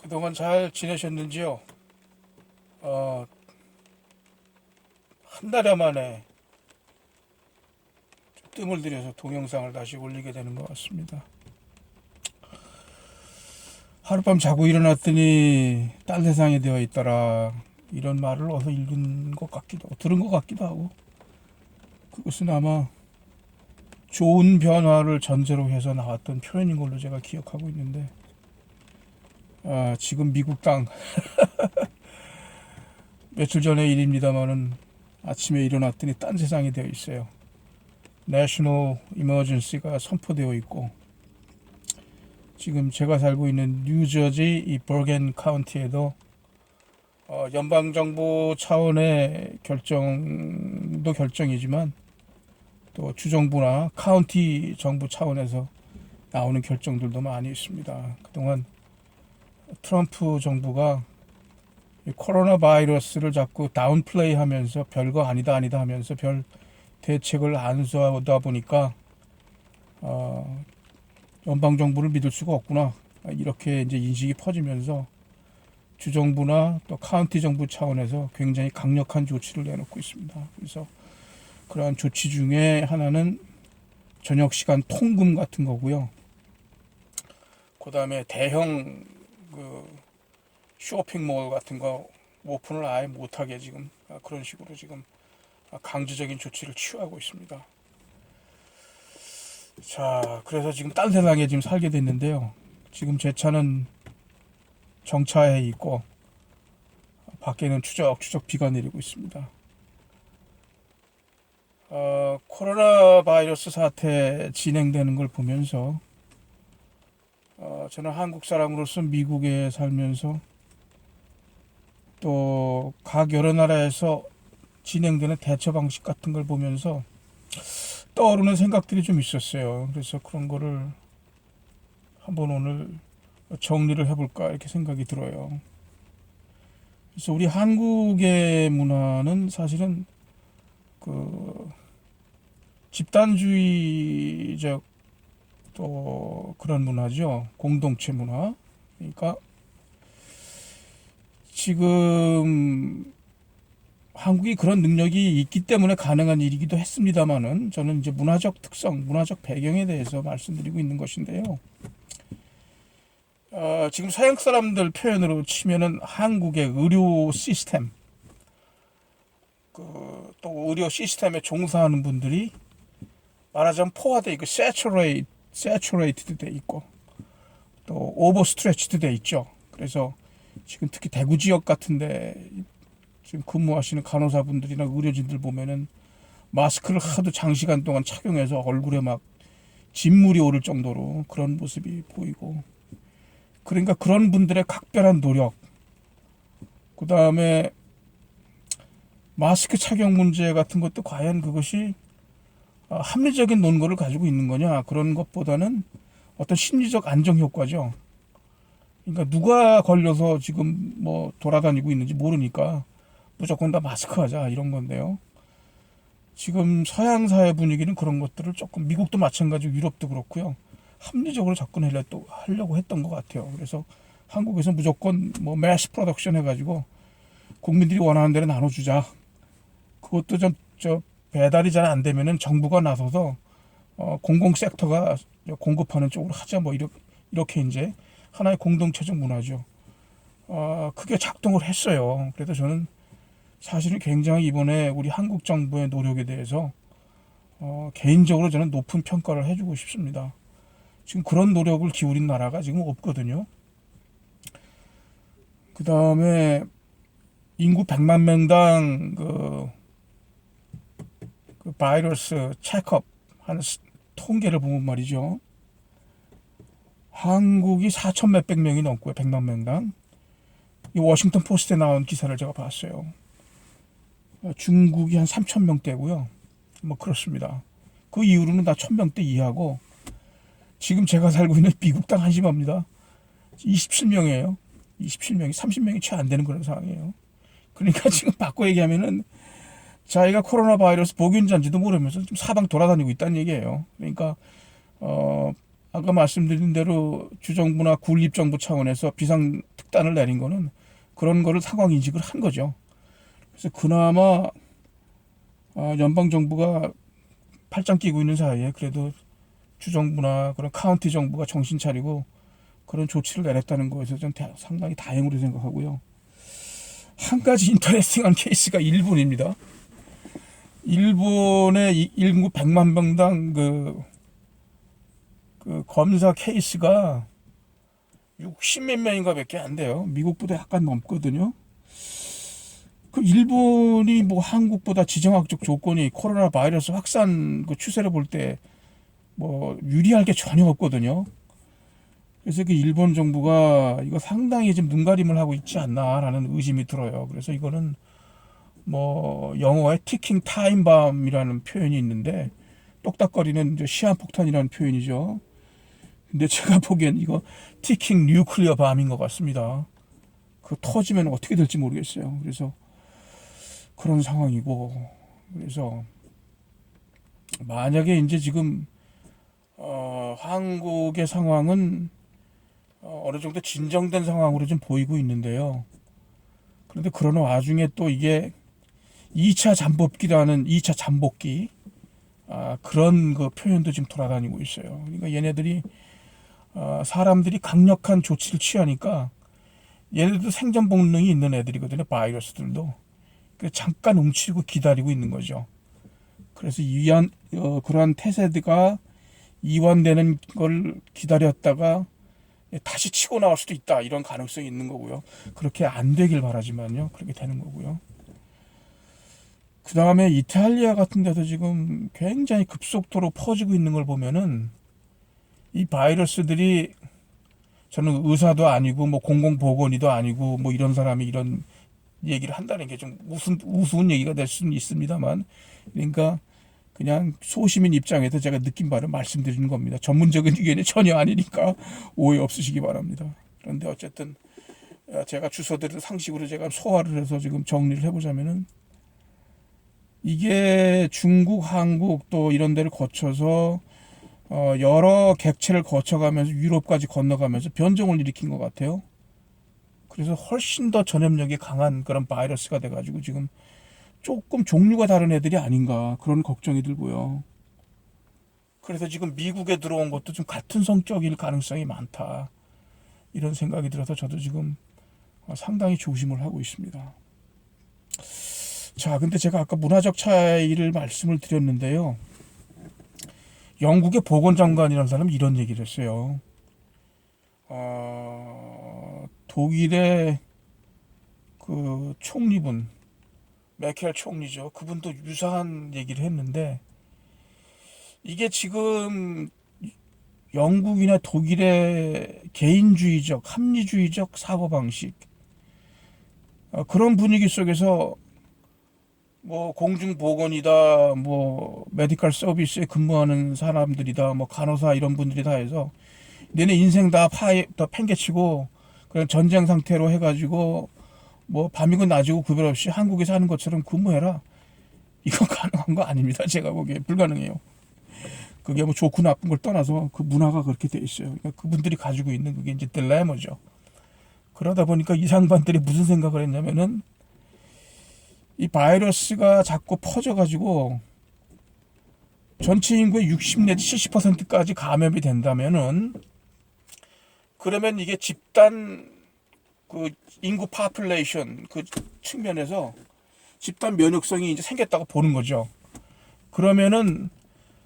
그동안 잘 지내셨는지요? 한 달 만에 뜸을 들여서 동영상을 다시 올리게 되는 것 같습니다. 하룻밤 자고 일어났더니 딴 세상이 되어 있더라. 이런 말을 어디서 읽은 것 같기도 하고, 들은 것 같기도 하고, 그것은 아마 좋은 변화를 전제로 해서 나왔던 표현인 걸로 제가 기억하고 있는데, 지금 미국 땅, 며칠 전의 일입니다만은 아침에 일어났더니 딴 세상이 되어 있어요. 내셔널 이머전시가 선포되어 있고, 지금 제가 살고 있는 뉴저지 이 버겐 카운티에도 연방정부 차원의 결정도 결정이지만 또 주정부나 카운티 정부 차원에서 나오는 결정들도 많이 있습니다. 그동안 트럼프 정부가 코로나 바이러스를 자꾸 다운플레이 하면서 별거 아니다 하면서 별 대책을 안 쏘다 보니까 연방 정부를 믿을 수가 없구나, 이렇게 이제 인식이 퍼지면서 주정부나 또 카운티 정부 차원에서 굉장히 강력한 조치를 내놓고 있습니다. 그래서 그러한 조치 중에 하나는 저녁 시간 통금 같은 거고요. 그 다음에 대형 쇼핑몰 같은 거 오픈을 아예 못하게 지금 그런 식으로 지금 강제적인 조치를 취하고 있습니다. 자, 그래서 지금 딴 세상에 지금 살게 됐는데요. 지금 제 차는 정차해 있고 밖에는 추적추적 비가 내리고 있습니다. 코로나 바이러스 사태 진행되는 걸 보면서 저는 한국 사람으로서 미국에 살면서 또 각 여러 나라에서 진행되는 대처 방식 같은 걸 보면서 떠오르는 생각들이 좀 있었어요. 그래서 그런 거를 한번 오늘 정리를 해볼까 이렇게 생각이 들어요. 그래서 우리 한국의 문화는 사실은 집단주의적 또 그런 문화죠. 공동체 문화. 그러니까 지금 한국이 그런 능력이 있기 때문에 가능한 일이기도 했습니다만은 저는 이제 문화적 특성, 문화적 배경에 대해서 말씀드리고 있는 것인데요. 지금 서양 사람들 표현으로 치면은 한국의 의료 시스템, 또 의료 시스템에 종사하는 분들이 말하자면 포화돼 있고 saturated 돼 있고 또 overstretched 돼 있죠. 그래서 지금 특히 대구 지역 같은데 지금 근무하시는 간호사분들이나 의료진들 보면은 마스크를 하도 장시간 동안 착용해서 얼굴에 막 진물이 오를 정도로 그런 모습이 보이고, 그러니까 그런 분들의 각별한 노력, 그 다음에 마스크 착용 문제 같은 것도 과연 그것이 합리적인 논거를 가지고 있는 거냐, 그런 것보다는 어떤 심리적 안정 효과죠. 그러니까 누가 걸려서 지금 뭐 돌아다니고 있는지 모르니까 무조건 다 마스크 하자 이런 건데요. 지금 서양 사회 분위기는 그런 것들을 조금, 미국도 마찬가지고 유럽도 그렇고요, 합리적으로 접근하려고 했던 것 같아요. 그래서 한국에서 무조건 뭐 매스 프로덕션 해가지고 국민들이 원하는 대로 나눠주자. 그것도 저 배달이 잘 안 되면은 정부가 나서서 공공 섹터가 공급하는 쪽으로 하자, 뭐 이렇게 이제 하나의 공동체적 문화죠. 그게 작동을 했어요. 그래서 저는 사실은 굉장히 이번에 우리 한국 정부의 노력에 대해서 개인적으로 저는 높은 평가를 해주고 싶습니다. 지금 그런 노력을 기울인 나라가 지금 없거든요. 그 다음에 인구 100만 명당 그 바이러스 체크업 하는 통계를 보면 말이죠. 한국이 4천 몇백 명이 넘고요. 100만 명당. 이 워싱턴 포스트에 나온 기사를 제가 봤어요. 중국이 한 3천 명대고요. 뭐 그렇습니다. 그 이후로는 다 1,000명대 이하고, 지금 제가 살고 있는 미국 땅 한심합니다. 27명이에요. 27명이 30명이 채 안 되는 그런 상황이에요. 그러니까 지금 바꿔 얘기하면은 자기가 코로나 바이러스 보균자인지도 모르면서 지금 사방 돌아다니고 있다는 얘기예요. 그러니까 아까 말씀드린 대로 주정부나 군립정부 차원에서 비상특단을 내린 거는 그런 거를 상황 인식을 한 거죠. 그래서 그나마 연방정부가 팔짱 끼고 있는 사이에 그래도 주정부나 그런 카운티 정부가 정신 차리고 그런 조치를 내렸다는 거에서 좀 상당히 다행으로 생각하고요. 한 가지 인터레스팅한 케이스가 일본입니다. 일본의 인구 100만 명당 그 검사 케이스가 60몇 명인가 밖에 안 돼요. 미국보다 약간 넘거든요. 그 일본이 뭐 한국보다 지정학적 조건이 코로나 바이러스 확산 그 추세를 볼 때 뭐 유리할 게 전혀 없거든요. 그래서 그 일본 정부가 이거 상당히 좀 눈가림을 하고 있지 않나라는 의심이 들어요. 그래서 이거는 뭐 영어에 티킹 타임밤이라는 표현이 있는데 똑딱거리는 이제 시한폭탄이라는 표현이죠. 근데 제가 보기엔 이거 티킹 뉴클리어 밤인 것 같습니다. 그 터지면 어떻게 될지 모르겠어요. 그래서 그런 상황이고, 그래서 만약에 이제 지금 한국의 상황은 어느 정도 진정된 상황으로 좀 보이고 있는데요. 그런데 그러는 와중에 또 이게 2차 잠복기라는 2차 잠복기 그런 그 표현도 지금 돌아다니고 있어요. 그러니까 얘네들이 사람들이 강력한 조치를 취하니까 얘네들도 생존 본능이 있는 애들이거든요. 바이러스들도. 그래서 잠깐 움츠리고 기다리고 있는 거죠. 그래서 그러한 태세가 이완되는 걸 기다렸다가 다시 치고 나올 수도 있다. 이런 가능성이 있는 거고요. 그렇게 안 되길 바라지만요. 그렇게 되는 거고요. 그 다음에 이탈리아 같은 데도 지금 굉장히 급속도로 퍼지고 있는 걸 보면은 이 바이러스들이, 저는 의사도 아니고 뭐 공공보건의도 아니고 뭐 이런 사람이 이런 얘기를 한다는 게 좀 우스운 얘기가 될 수는 있습니다만, 그러니까 그냥 소시민 입장에서 제가 느낀 바를 말씀드리는 겁니다. 전문적인 의견이 전혀 아니니까 오해 없으시기 바랍니다. 그런데 어쨌든 제가 주소들을 상식으로 제가 소화를 해서 지금 정리를 해보자면은, 이게 중국, 한국 또 이런 데를 거쳐서 여러 객체를 거쳐가면서 유럽까지 건너가면서 변종을 일으킨 것 같아요. 그래서 훨씬 더 전염력이 강한 그런 바이러스가 돼가지고 지금 조금 종류가 다른 애들이 아닌가 그런 걱정이 들고요. 그래서 지금 미국에 들어온 것도 좀 같은 성격일 가능성이 많다, 이런 생각이 들어서 저도 지금 상당히 조심을 하고 있습니다. 자, 근데 제가 아까 문화적 차이를 말씀을 드렸는데요. 영국의 보건장관이라는 사람이 이런 얘기를 했어요. 독일의 그 총리분, 메켈 총리죠. 그분도 유사한 얘기를 했는데, 이게 지금 영국이나 독일의 개인주의적, 합리주의적 사고방식, 그런 분위기 속에서 뭐 공중보건이다, 뭐 메디컬 서비스에 근무하는 사람들이다, 뭐 간호사 이런 분들이 다 해서 너네 인생 다 팽개치고 그냥 전쟁 상태로 해가지고 뭐 밤이고 낮이고 구별 없이 한국에 사는 것처럼 근무해라. 이거 가능한 거 아닙니다. 제가 보기에 불가능해요. 그게 뭐 좋고 나쁜 걸 떠나서 그 문화가 그렇게 돼 있어요. 그러니까 그분들이 가지고 있는 그게 이제 딜레마죠. 그러다 보니까 이 상반들이 무슨 생각을 했냐면은, 이 바이러스가 자꾸 퍼져가지고 전체 인구의 60 내지 70%까지 감염이 된다면은, 그러면 이게 집단 그 인구 파퓰레이션 그 측면에서 집단 면역성이 이제 생겼다고 보는 거죠. 그러면은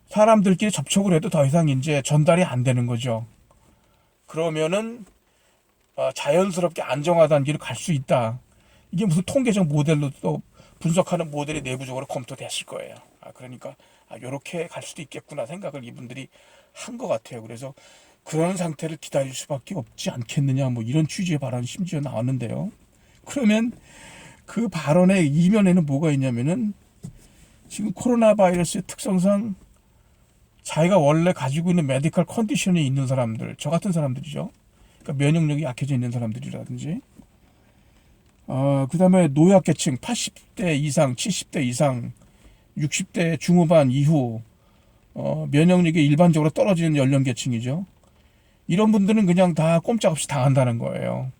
사람들끼리 접촉을 해도 더 이상 이제 전달이 안 되는 거죠. 그러면은 자연스럽게 안정화된 길을 갈 수 있다. 이게 무슨 통계적 모델로 또 분석하는 모델이 내부적으로 검토됐을 거예요. 그러니까 이렇게 갈 수도 있겠구나 생각을 이분들이 한 것 같아요. 그래서 그런 상태를 기다릴 수밖에 없지 않겠느냐, 뭐 이런 취지의 발언이 심지어 나왔는데요. 그러면 그 발언의 이면에는 뭐가 있냐면은, 지금 코로나 바이러스의 특성상 자기가 원래 가지고 있는 메디컬 컨디션이 있는 사람들, 저 같은 사람들이죠. 그러니까 면역력이 약해져 있는 사람들이라든지, 그 다음에 노약계층 80대 이상, 70대 이상, 60대 중후반 이후 면역력이 일반적으로 떨어지는 연령계층이죠. 이런 분들은 그냥 다 꼼짝없이 당한다는 거예요.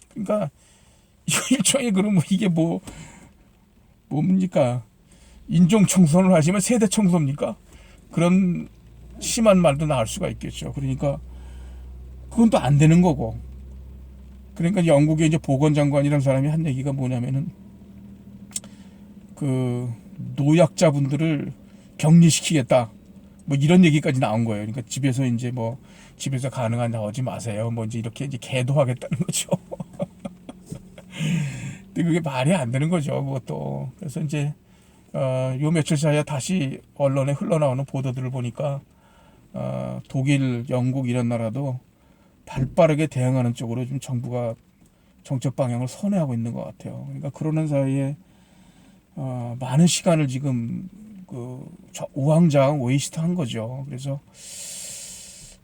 그러니까 이거 일종의 그러면 이게 뭡니까? 인종 청소를 하시면 세대 청소입니까? 그런 심한 말도 나올 수가 있겠죠. 그러니까 그건 또 안 되는 거고. 그러니까 영국의 이제 보건장관이라는 사람이 한 얘기가 뭐냐면은 그 노약자분들을 격리시키겠다. 뭐 이런 얘기까지 나온 거예요. 그러니까 집에서 이제 뭐 집에서 가능한 나오지 마세요. 뭐 이제 이렇게 이제 계도하겠다는 거죠. 근데 그게 말이 안 되는 거죠. 그것도. 그래서 이제 요 며칠 사이에 다시 언론에 흘러나오는 보도들을 보니까 독일, 영국 이런 나라도 발빠르게 대응하는 쪽으로 좀 정부가 정책 방향을 선회하고 있는 것 같아요. 그러니까 그러는 사이에 많은 시간을 지금 우왕좌왕 웨이스트한 거죠. 그래서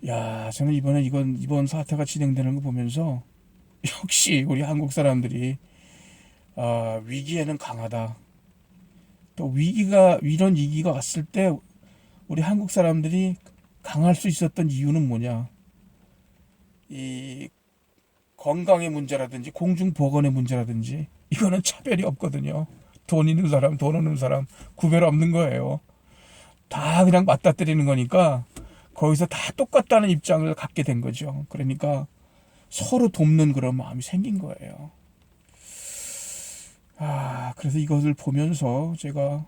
야, 저는 이번 사태가 진행되는 거 보면서 역시 우리 한국 사람들이 위기에는 강하다. 또 이런 위기가 왔을 때 우리 한국 사람들이 강할 수 있었던 이유는 뭐냐? 이 건강의 문제라든지 공중보건의 문제라든지 이거는 차별이 없거든요. 돈 있는 사람, 돈 없는 사람 구별 없는 거예요. 다 그냥 맞닥뜨리는 거니까 거기서 다 똑같다는 입장을 갖게 된 거죠. 그러니까 서로 돕는 그런 마음이 생긴 거예요. 그래서 이것을 보면서 제가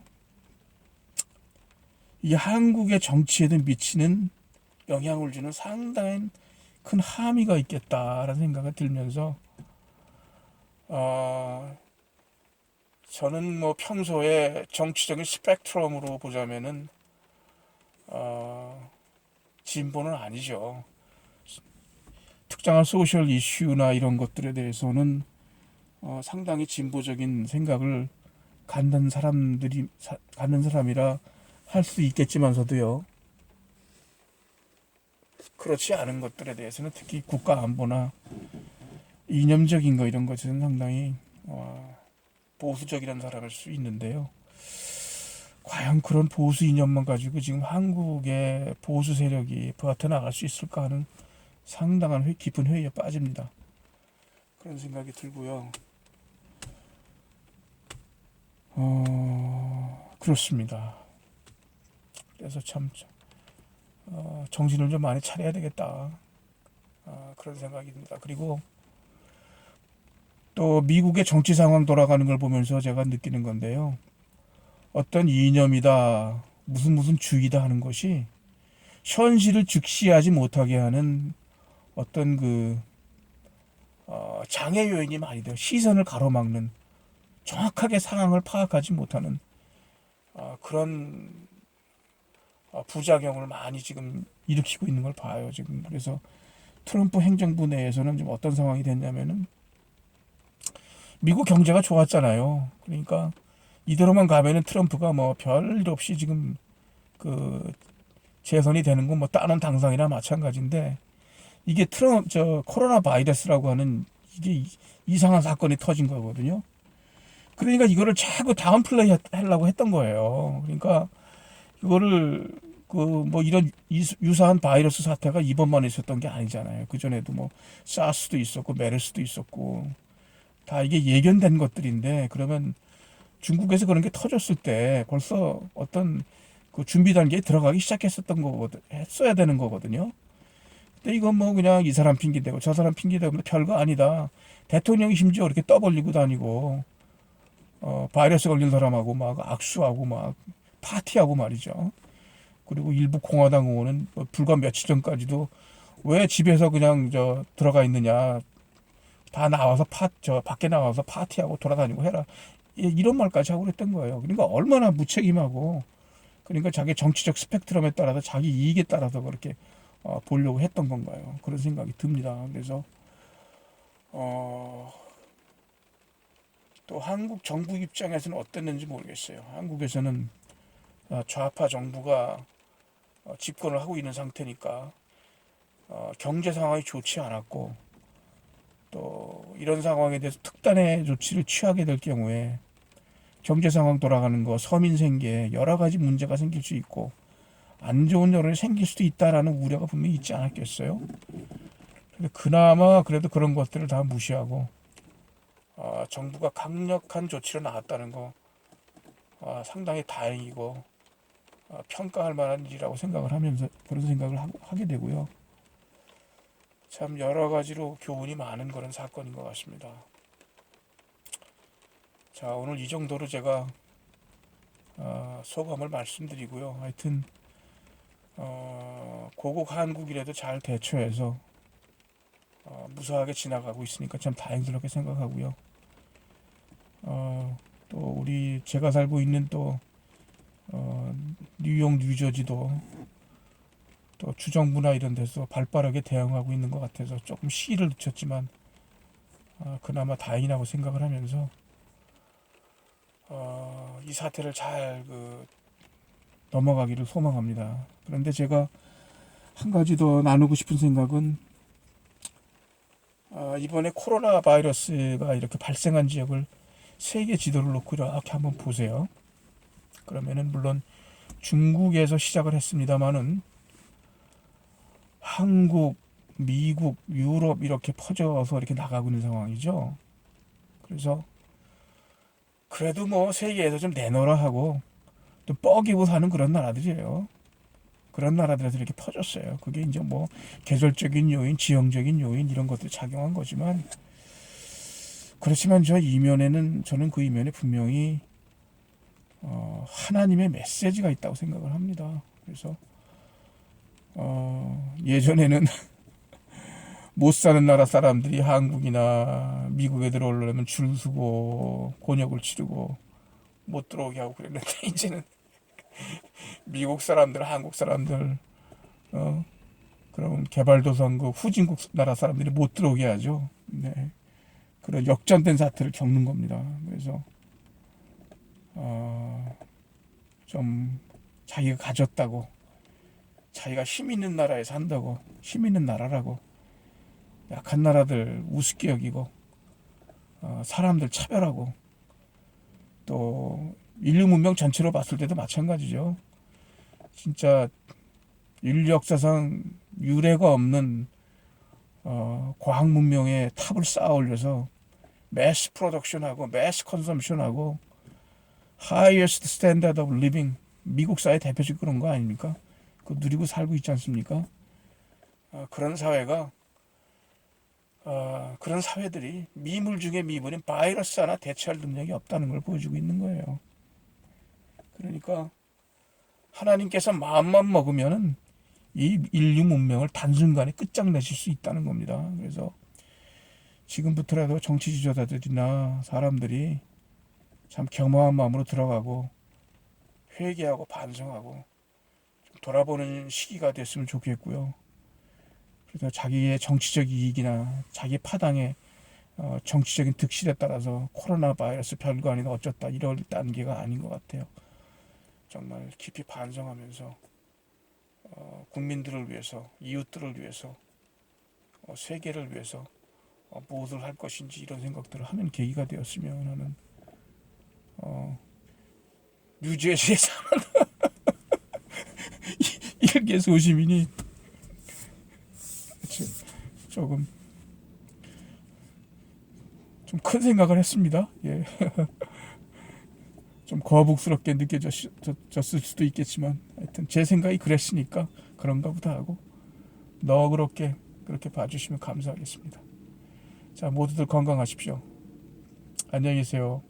이 한국의 정치에도 미치는 영향을 주는 상당히 큰 함의가 있겠다라는 생각이 들면서 저는 뭐 평소에 정치적인 스펙트럼으로 보자면은 진보는 아니죠. 특정한 소셜 이슈나 이런 것들에 대해서는 상당히 진보적인 생각을 갖는 사람이라 할 수 있겠지만서도요. 그렇지 않은 것들에 대해서는 특히 국가 안보나 이념적인 거 이런 것에는 상당히 보수적이라는 사람일 수 있는데요. 과연 그런 보수 이념만 가지고 지금 한국의 보수 세력이 버텨나갈 수 있을까 하는 상당한 깊은 회의에 빠집니다. 그런 생각이 들고요. 그렇습니다. 그래서 참 정신을 좀 많이 차려야 되겠다. 그런 생각이 듭니다. 그리고 또 미국의 정치 상황 돌아가는 걸 보면서 제가 느끼는 건데요. 어떤 이념이다, 무슨 주의다 하는 것이 현실을 직시하지 못하게 하는 어떤 장애 요인이 많이 돼요. 시선을 가로막는, 정확하게 상황을 파악하지 못하는 그런 부작용을 많이 지금 일으키고 있는 걸 봐요. 지금 그래서 트럼프 행정부 내에서는 좀 어떤 상황이 됐냐면은 미국 경제가 좋았잖아요. 그러니까 이대로만 가면은 트럼프가 뭐 별일 없이 지금 그 재선이 되는 건 뭐 다른 당상이나 마찬가지인데 이게 코로나 바이러스라고 하는 이게 이상한 사건이 터진 거거든요. 그러니까 이거를 자꾸 다운 플레이 하려고 했던 거예요. 그러니까 이거를 뭐 이런 유사한 바이러스 사태가 이번만 있었던 게 아니잖아요. 그 전에도 뭐 사스도 있었고 메르스도 있었고 다 이게 예견된 것들인데 그러면 중국에서 그런 게 터졌을 때 벌써 어떤 그 준비 단계에 들어가기 시작했었던 거거든, 했어야 되는 거거든요. 근데 이건 뭐 그냥 이 사람 핑계대고 저 사람 핑계대고 별거 아니다. 대통령이 심지어 이렇게 떠벌리고 다니고 바이러스 걸린 사람하고 막 악수하고 막 파티하고 말이죠. 그리고 일부 공화당 의원은 뭐 불과 며칠 전까지도 왜 집에서 그냥 들어가 있느냐. 다 나와서 밖에 나와서 파티하고 돌아다니고 해라. 이런 말까지 하고 그랬던 거예요. 그러니까 얼마나 무책임하고 그러니까 자기 정치적 스펙트럼에 따라서 자기 이익에 따라서 그렇게 보려고 했던 건가요? 그런 생각이 듭니다. 그래서 또 한국 정부 입장에서는 어땠는지 모르겠어요. 한국에서는 좌파 정부가 집권을 하고 있는 상태니까 경제 상황이 좋지 않았고 또 이런 상황에 대해서 특단의 조치를 취하게 될 경우에 경제 상황 돌아가는 거, 서민 생계 여러 가지 문제가 생길 수 있고 안 좋은 여론이 생길 수도 있다라는 우려가 분명히 있지 않았겠어요. 근데 그나마 그래도 그런 것들을 다 무시하고 정부가 강력한 조치로 나왔다는 거 상당히 다행이고 평가할 만한 일이라고 생각을 하면서 그런 생각을 하게 되고요. 참 여러 가지로 교훈이 많은 그런 사건인 것 같습니다. 자, 오늘 이 정도로 제가 소감을 말씀드리고요. 하여튼 고국 한국이라도 잘 대처해서 무사하게 지나가고 있으니까 참 다행스럽게 생각하고요. 또 우리 제가 살고 있는 또 뉴욕, 뉴저지도 또 주정부나 이런 데서 발빠르게 대응하고 있는 것 같아서 조금 시일을 늦췄지만 그나마 다행이라고 생각을 하면서 이 사태를 잘 넘어가기를 소망합니다. 그런데 제가 한 가지 더 나누고 싶은 생각은 이번에 코로나 바이러스가 이렇게 발생한 지역을 세계 지도를 놓고 이렇게 한번 보세요. 그러면은 물론 중국에서 시작을 했습니다마는 한국, 미국, 유럽 이렇게 퍼져서 이렇게 나가고 있는 상황이죠. 그래서 그래도 뭐 세계에서 좀 내놓으라 하고 또 뻐기고 사는 그런 나라들이에요. 그런 나라들에서 이렇게 퍼졌어요. 그게 이제 뭐 계절적인 요인, 지형적인 요인 이런 것들이 작용한 거지만 그렇지만 저 이면에는 저는 그 이면에 분명히 하나님의 메시지가 있다고 생각을 합니다. 그래서 예전에는 못 사는 나라 사람들이 한국이나 미국에 들어오려면 줄 서고 곤욕을 치르고 못 들어오게 하고 그랬는데 이제는 미국 사람들, 한국 사람들, 그럼 개발도상국, 후진국 나라 사람들이 못 들어오게 하죠. 네. 그런 역전된 사태를 겪는 겁니다. 그래서 좀 자기가 가졌다고, 자기가 힘 있는 나라에 산다고, 힘 있는 나라라고 약한 나라들 우습게 여기고 사람들 차별하고 또 인류 문명 전체로 봤을 때도 마찬가지죠. 진짜 인류 역사상 유례가 없는 과학 문명의 탑을 쌓아 올려서 매스 프로덕션하고 매스 컨섬션하고 하이어스트 스탠다드 오브 리빙 미국 사회 대표적 그런 거 아닙니까? 그 누리고 살고 있지 않습니까? 그런 사회가 그런 사회들이 미물 중에 미물인 바이러스 하나 대체할 능력이 없다는 걸 보여주고 있는 거예요. 그러니까 하나님께서 마음만 먹으면은 이 인류 문명을 단순간에 끝장내실 수 있다는 겁니다. 그래서 지금부터라도 정치 지도자들이나 사람들이 참 겸허한 마음으로 들어가고 회개하고 반성하고 돌아보는 시기가 됐으면 좋겠고요. 그래서 자기의 정치적 이익이나 자기 파당의 정치적인 득실에 따라서 코로나 바이러스 별거 아니다 어쩌다 이럴 단계가 아닌 것 같아요. 정말 깊이 반성하면서 국민들을 위해서, 이웃들을 위해서, 세계를 위해서 무엇을 할 것인지 이런 생각들을 하는 계기가 되었으면 하는 뉴저지에 사는 일개 소시민이 조금 좀 큰 생각을 했습니다. 예. 좀 거북스럽게 느껴졌을 수도 있겠지만 하여튼 제 생각이 그랬으니까 그런가 보다 하고 너그럽게 그렇게 봐주시면 감사하겠습니다. 자, 모두들 건강하십시오. 안녕히 계세요.